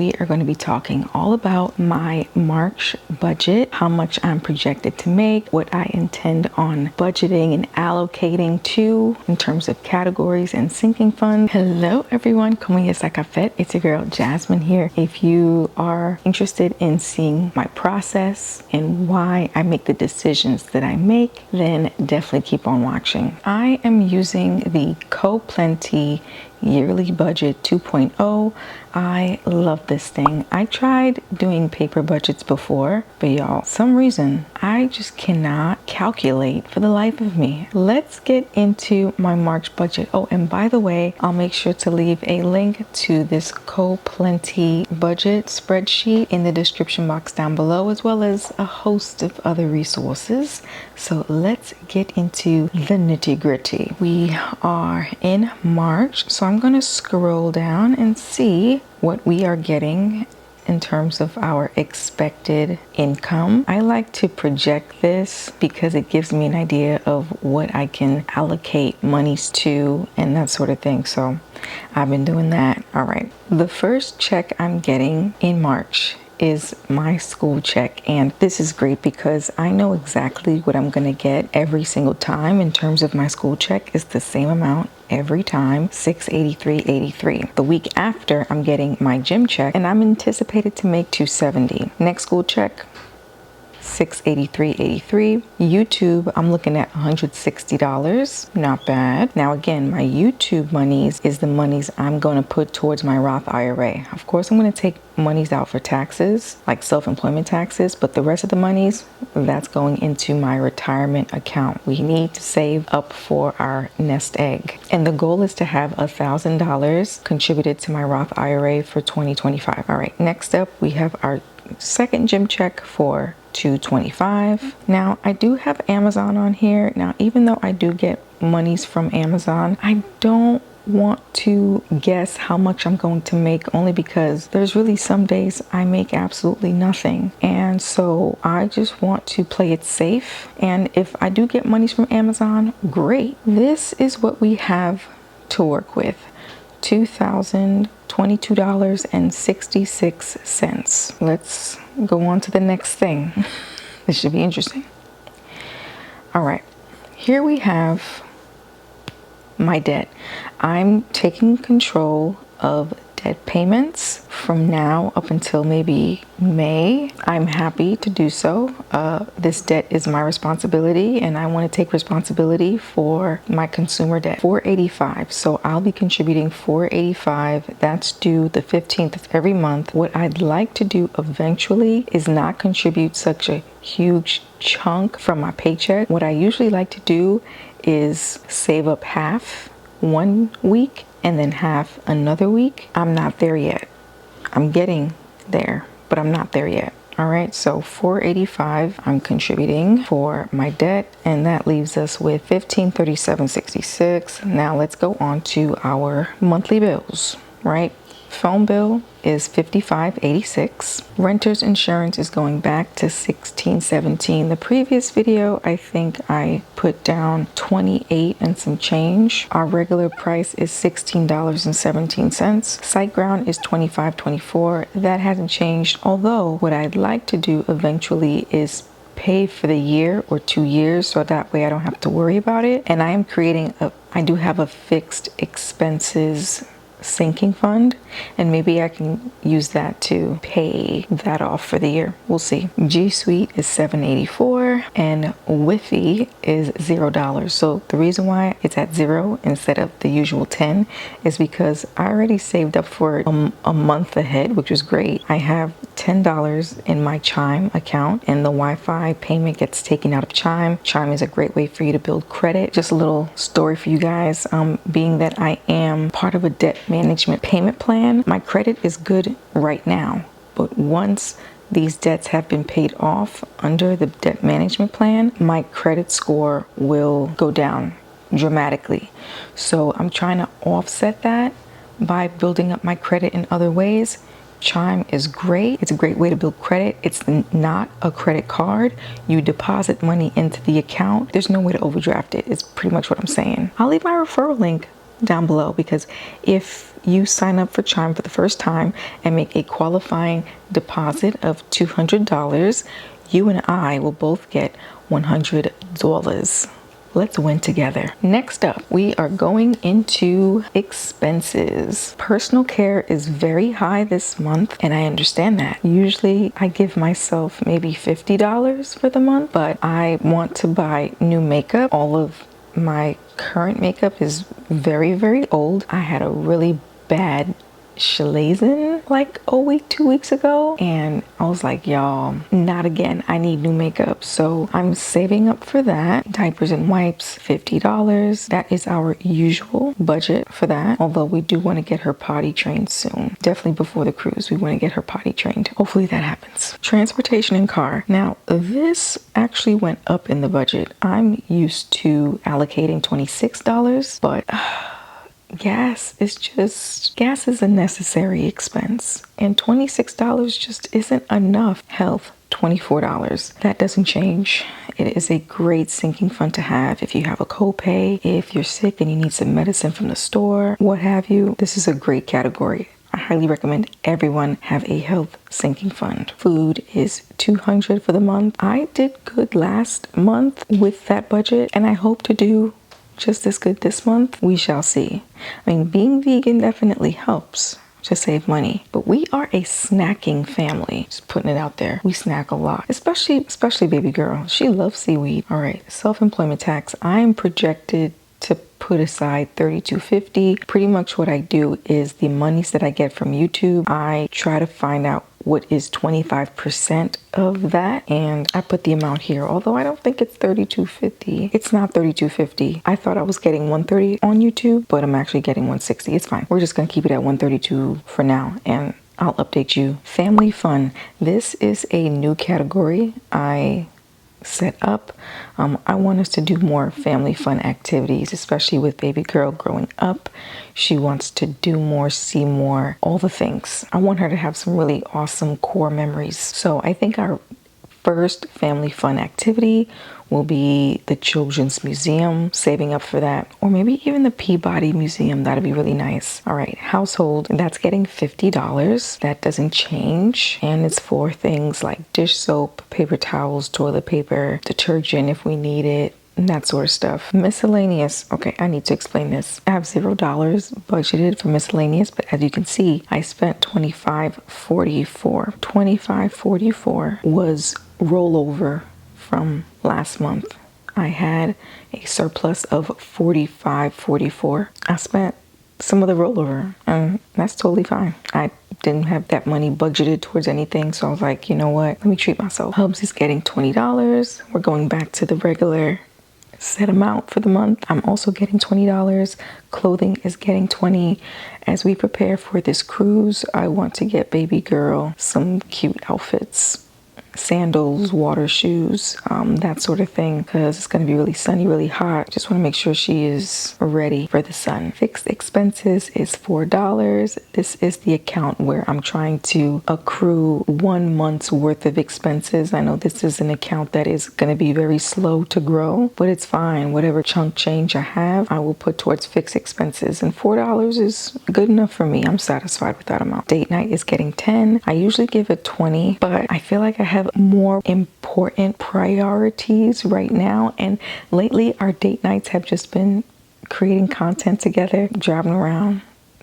we are going to be talking all about my March budget, how much I'm projected to make, what I intend on budgeting and allocating to in terms of categories and sinking funds. Hello everyone, como está café? It's your girl Jasmine here. If you are interested in seeing my process and why I make the decisions that I make, then definitely keep on watching. I am using the CoPlenty Yearly Budget 2.0. I love this thing. I tried doing paper budgets before, but y'all, some reason I just cannot calculate for the life of me. Let's get into my March budget. Oh, and by the way, I'll make sure to leave a link to this CoPlenty budget spreadsheet in the description box down below, as well as a host of other resources. So let's get into the nitty-gritty. We are in March, so I'm going to scroll down and see what we are getting in terms of our expected income. I like to project this because it gives me an idea of what I can allocate monies to and that sort of thing. So I've been doing that. All right. The first check I'm getting in March is my school check, and this is great because I know exactly what I'm gonna get every single time in terms of my school check. Is the same amount every time, $683.83. The week after, I'm getting my gym check and I'm anticipated to make $270. Next school check, $683.83. YouTube, I'm looking at $160. Not bad. Now again, my YouTube monies is the monies I'm going to put towards my Roth IRA. Of course, I'm going to take monies out for taxes, like self-employment taxes, but the rest of the monies, that's going into my retirement account. We need to save up for our nest egg. And the goal is to have $1,000 contributed to my Roth IRA for 2025. All right, next up, we have our second gym check for $225. Now I do have Amazon on here. Now, even though I do get monies from Amazon, I don't want to guess how much I'm going to make, only because there's really some days I make absolutely nothing. And so I just want to play it safe. And if I do get monies from Amazon, great. This is what we have to work with. $2,022.66. Let's go on to the next thing. This should be interesting. All right, here we have my debt. I'm taking control of debt payments from now up until maybe May. I'm happy to do so. This debt is my responsibility, and I want to take responsibility for my consumer debt. $485. So I'll be contributing $485. That's due the 15th of every month. What I'd like to do eventually is not contribute such a huge chunk from my paycheck. What I usually like to do is save up half one week and then half another week. I'm not there yet. I'm getting there, but I'm not there yet. All right, so $485 I'm contributing for my debt, and that leaves us with $1,537.66. Now let's go on to our monthly bills, right? Phone bill is $55.86. Renter's insurance is going back to $16.17. The previous video, I think I put down $28 and some change. Our regular price is $16.17. SiteGround is $25.24. That hasn't changed. Although what I'd like to do eventually is pay for the year or 2 years, so that way I don't have to worry about it. And I do have a fixed expenses sinking fund, and maybe I can use that to pay that off for the year. We'll see. G Suite is $7.84 and Wi-Fi is $0. So the reason why it's at 0 instead of the usual 10 is because I already saved up for it a month ahead, which was great. I have $10 in my Chime account, and the Wi-Fi payment gets taken out of Chime. Chime is a great way for you to build credit. Just a little story for you guys. Being that I am part of a debt management payment plan, my credit is good right now, but once these debts have been paid off under the debt management plan, my credit score will go down dramatically. So I'm trying to offset that by building up my credit in other ways. Chime is great. It's a great way to build credit. It's not a credit card. You deposit money into the account. There's no way to overdraft it. It's pretty much what I'm saying. I'll leave my referral link down below, because if you sign up for Chime for the first time and make a qualifying deposit of $200, you and I will both get $100. Let's win together. Next up, we are going into expenses. Personal care is very high this month, and I understand that. Usually I give myself maybe $50 for the month, but I want to buy new makeup. All of my current makeup is very, very old. I had a really bad Chalazin like 2 weeks ago, and I was like, y'all, not again. I need new makeup. So I'm saving up for that. Diapers and wipes, $50. That is our usual budget for that, although we do want to get her potty trained soon. Definitely before the cruise, we want to get her potty trained. Hopefully that happens. Transportation and car. Now this actually went up in the budget. I'm used to allocating $26, but gas is a necessary expense, and $26 just isn't enough. Health, $24. That doesn't change. It is a great sinking fund to have if you have a copay, if you're sick and you need some medicine from the store, what have you. This is a great category. I highly recommend everyone have a health sinking fund. Food is $200 for the month. I did good last month with that budget, and I hope to do just as good this month. We shall see. I mean, being vegan definitely helps to save money, but we are a snacking family. Just putting it out there. We snack a lot, especially baby girl. She loves seaweed. All right, self-employment tax. I'm projected to put aside $32.50. Pretty much what I do is the monies that I get from YouTube, I try to find out what is 25% of that, and I put the amount here, although I don't think it's $32.50. It's not $32.50. I thought I was getting $130 on YouTube, but I'm actually getting $160. It's fine. We're just gonna keep it at $132 for now, and I'll update you. Family fun. This is a new category I set up. I want us to do more family fun activities, especially with baby girl growing up. She wants to do more, see more, all the things. I want her to have some really awesome core memories. So I think our first family fun activity will be the Children's Museum, saving up for that, or maybe even the Peabody Museum. That'd be really nice. All right, household, that's getting $50. That doesn't change, and it's for things like dish soap, paper towels, toilet paper, detergent if we need it, and that sort of stuff. Miscellaneous. Okay, I need to explain this. I have $0 budgeted for miscellaneous, but as you can see, I spent $25.44. $25.44 was rollover from last month. I had a surplus of $45.44. I spent some of the rollover, and that's totally fine. I didn't have that money budgeted towards anything, so I was like, you know what? Let me treat myself. Hubs is getting $20. We're going back to the regular set amount for the month. I'm also getting $20. Clothing is getting $20. As we prepare for this cruise, I want to get baby girl some cute outfits. Sandals, water shoes, that sort of thing, because it's going to be really sunny, really hot. Just want to make sure she is ready for the sun. Fixed expenses is $4. This is the account where I'm trying to accrue 1 month's worth of expenses. I know this is an account that is going to be very slow to grow, but it's fine. Whatever chunk change I have, I will put towards fixed expenses, and $4 is good enough for me. I'm satisfied with that amount. Date night is getting 10. I usually give it 20, but I feel like I have more important priorities right now, and lately our date nights have just been creating content together, driving around,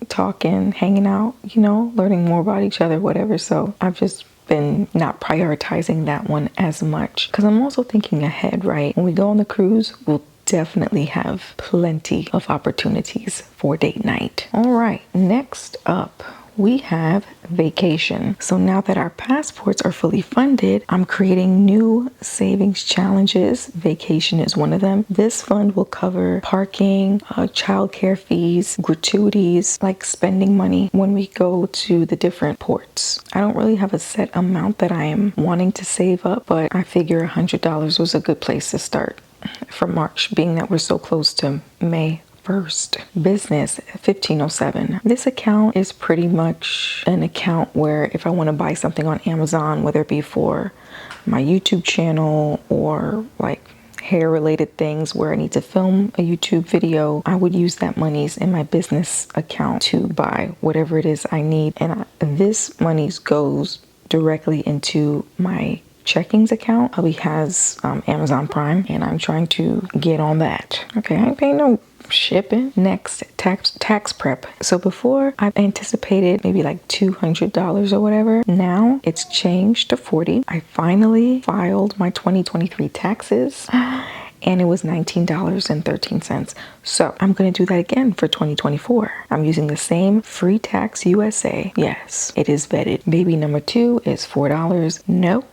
talking, hanging out, you know, learning more about each other, whatever. So I've just been not prioritizing that one as much, because I'm also thinking ahead, right? When we go on the cruise, we'll definitely have plenty of opportunities for date night. All right, next up, we have vacation. So now that our passports are fully funded, I'm creating new savings challenges. Vacation is one of them. This fund will cover parking, childcare fees, gratuities, like spending money when we go to the different ports. I don't really have a set amount that I am wanting to save up, but I figure $100 was a good place to start for March, being that we're so close to May 1st. Business, $1507. This account is pretty much an account where if I want to buy something on Amazon, whether it be for my YouTube channel or like hair related things where I need to film a YouTube video, I would use that monies in my business account to buy whatever it is I need. And this monies goes directly into my checkings account. Hubby has Amazon Prime, and I'm trying to get on that. Okay, I ain't paying no shipping. Next, tax prep. So before I anticipated maybe like $200 or whatever. Now it's changed to $40. I finally filed my 2023 taxes and it was $19.13. So I'm going to do that again for 2024. I'm using the same Free Tax USA. Yes, it is vetted. Baby number 2 is $4. No,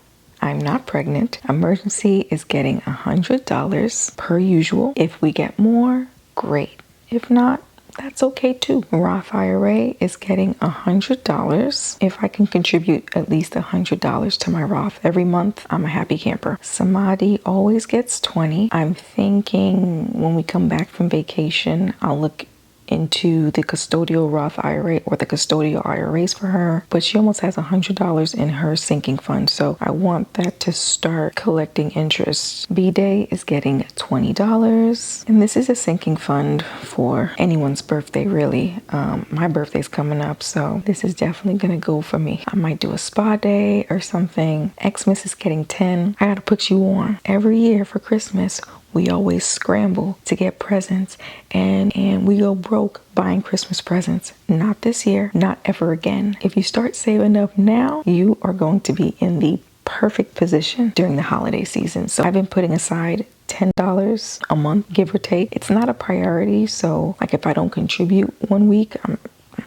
I'm not pregnant. Emergency is getting $100 per usual. If we get more, great. If not, that's okay too. Roth IRA is getting $100. If I can contribute at least $100 to my Roth every month, I'm a happy camper. Samadhi always gets $20. I'm thinking when we come back from vacation, I'll look into the custodial Roth IRA or the custodial IRAs for her, but she almost has $100 in her sinking fund, so I want that to start collecting interest. B-Day is getting $20, and this is a sinking fund for anyone's birthday, really. My birthday's coming up, so this is definitely gonna go for me. I might do a spa day or something. Xmas is getting 10. I gotta put you on. Every year for Christmas, we always scramble to get presents and we go broke buying Christmas presents. Not this year, not ever again. If you start saving up now, you are going to be in the perfect position during the holiday season. So I've been putting aside $10 a month, give or take. It's not a priority, so like if I don't contribute one week,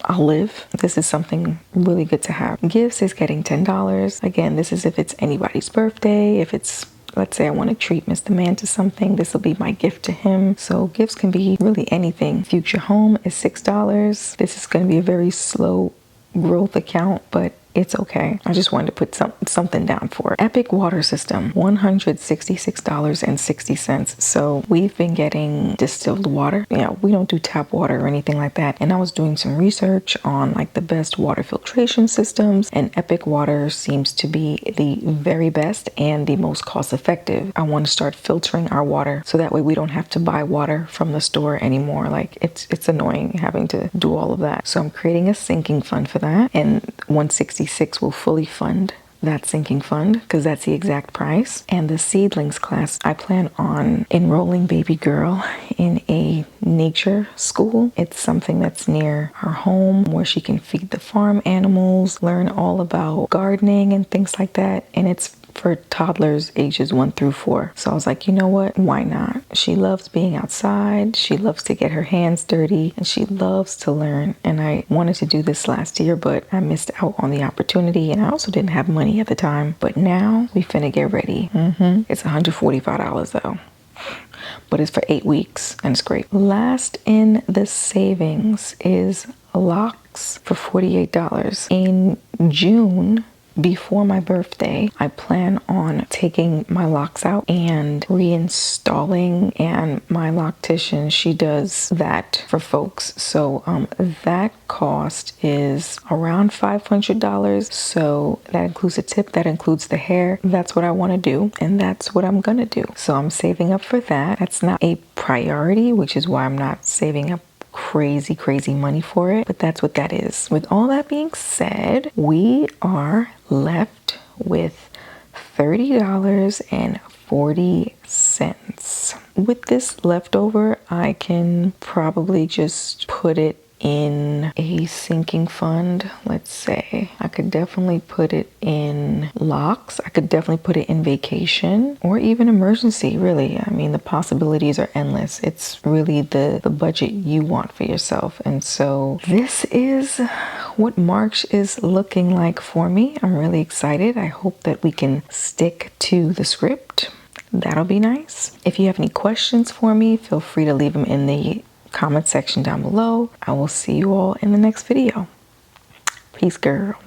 I'll live. This is something really good to have. Gifts is getting $10. Again, this is if it's anybody's birthday, if it's, let's say I want to treat Mr. Man to something, this will be my gift to him. So gifts can be really anything. Future Home is $6. This is going to be a very slow growth account, but it's okay. I just wanted to put something down for it. Epic Water System, $166.60. So we've been getting distilled water. Yeah, we don't do tap water or anything like that. And I was doing some research on like the best water filtration systems, and Epic Water seems to be the very best and the most cost effective. I want to start filtering our water so that way we don't have to buy water from the store anymore. Like it's annoying having to do all of that. So I'm creating a sinking fund for that, and 166 will fully fund that sinking fund because that's the exact price. And the seedlings class, I plan on enrolling baby girl in a nature school. It's something that's near her home where she can feed the farm animals, learn all about gardening and things like that. And it's for toddlers ages 1 through 4. So I was like, you know what? Why not? She loves being outside. She loves to get her hands dirty and she loves to learn. And I wanted to do this last year, but I missed out on the opportunity. And I also didn't have money at the time. But now we finna get ready. It's $145 though. But it's for 8 weeks and it's great. Last in the savings is locks for $48. In June, before my birthday, I plan on taking my locks out and reinstalling, and my loctician, she does that for folks. So that cost is around $500. So that includes a tip, that includes the hair. That's what I want to do, and that's what I'm gonna do. So I'm saving up for that. That's not a priority, which is why I'm not saving up crazy money for it, but that's what that is. With all that being said, we are left with $30.40. With this leftover, I can probably just put it in a sinking fund. Let's say I could definitely put it in locks. I could definitely put it in vacation or even emergency. Really, I mean, the possibilities are endless. It's really the budget you want for yourself. And so this is what March is looking like for me. I'm really excited. I hope that we can stick to the script. That'll be nice. If you have any questions for me, feel free to leave them in the comment section down below. I will see you all in the next video. Peace, girl.